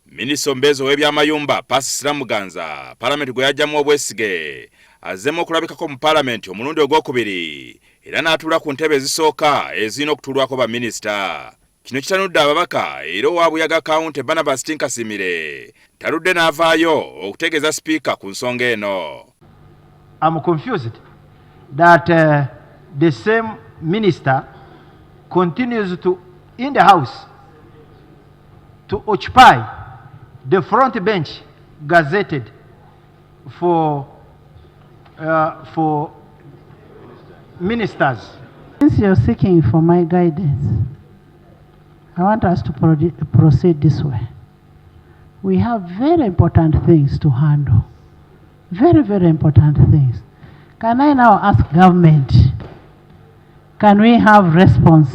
Minisita omubeezi w'ebyamayumba Parsis Namuganza Palamenti gwe yajjamu obwesige azzeemu okulabikako mu Palamenti omulundi ogwokubiri era n'atuula ku ntebe ezisooka ezirina okutuulwako baminisita. Kino kitanudde ababaka era owabuyaga Akawungeezi Barnabas Tinkasimire taludde n'avaayo okutegeeza sipiika ku nsonga eno. I'm confused that the same minister continues to in the house to occupy the front bench gazetted for ministers. Since you're seeking for my guidance, I want us to proceed this way. We have very important things to handle. Very, very important things. Can I now ask government, can we have response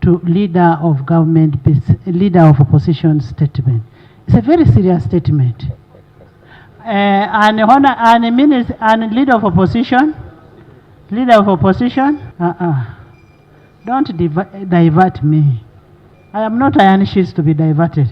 to leader of government, leader of opposition statement? It's a very serious statement. And leader of opposition, don't divert me. I am not iron sheets to be diverted.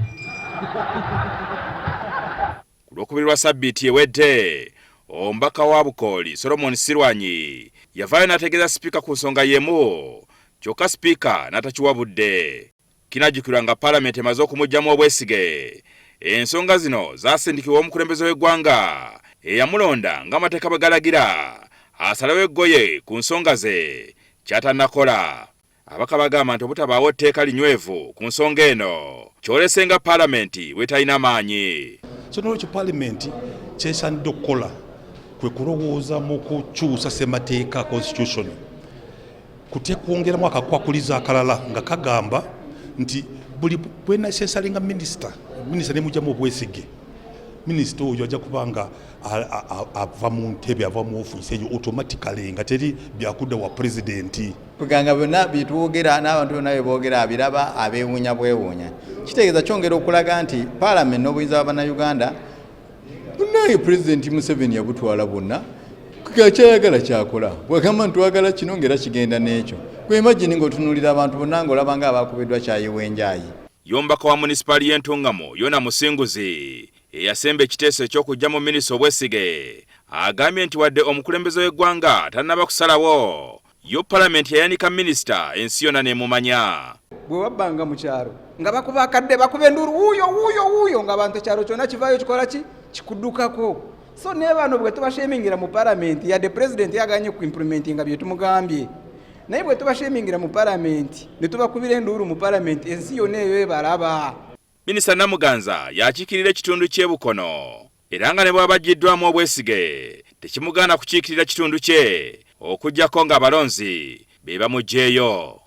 Gwakubiri lwa sabbiiti ewedde omubaka wa Bukooli Solomon Sirwanyi yavaayo n'ategeeza sipiika ku nsonga y'emu, kyokka sipiika n'atakiwabudde. Kinajjukirwa nga Palamenti emaze okumujjamu obwesige. Ensonga zino zaasindikibwa omukulembeze w'eggwanga eyamulonda ng'amateeka bwe galagira asalawo eggoye ku nsonga ze ky'atannakola. Ababaka bagamba nti obutabaawo tteeka linywevu ku nsonga eno kyolesenga Palamenti bwetalina maanyi. So n'olwekyo Palamenti kyesaanidde okukola kwe kulowooza mu kukyusa ssemateeka constitution, kutya kwongeramu akakwakuliza akalala nga kagamba nti buli bwenasesalinga minisita ne mujjamu obwesige, minisita oyo ajja kubanga ava mu ntebe, ava mu ofiisi eyo automatically nga teri byakudda wa pulezidenti. Kuganga byonna bitwogera n'abantu bonna bye boogera abiraba abeewuunya bwewuunya. Kitegeeza kyongera okulaga nti Palamenti n'obuyinza bw'Abannayuganda naye Pulezidenti Museveni yabutwala bwonna kyayagala kyakola. Bwagamba nti twagala kino ngera kigenda n'ekyo. Kwemagini ng'otunuulira abantu bonna ng'olaba nga abakubiddwa kyayiwenjayi. Yombaka wa munisipaali y'Entungamo Yona Musinguzi eyasemba ekiteeso eky'okuggyamu minisita obwesige agambye nti wadde omukulembeze w'eggwanga tannaba kusalawo, yo Palamenti yayanika minisita ensi yonna n'emumanya. Bwe wabbanga mu kyalo nga bakuba akadde bakuba enduulu wuuyo ng'abantu ekyalo kyonna kivaayo kikola ki kikuddukako. So ne bano bwe tubashemingira mu Palamenti yadde Pulezidenti yaganye ku implementinga bye tumugambye, naye bwe tubashemingira mu Palamenti ne tubakubira enduulu mu Palamenti ensi yonna eyo ebalaba. Minisita Namuganza yakiikirira ekitundu ky'e Bukono era nga ne bw'aba aggiddwamu obwesige tekimugaana kukiikirira kitundu kye okuggyako ng'abalonzi be bamuggyeeyo.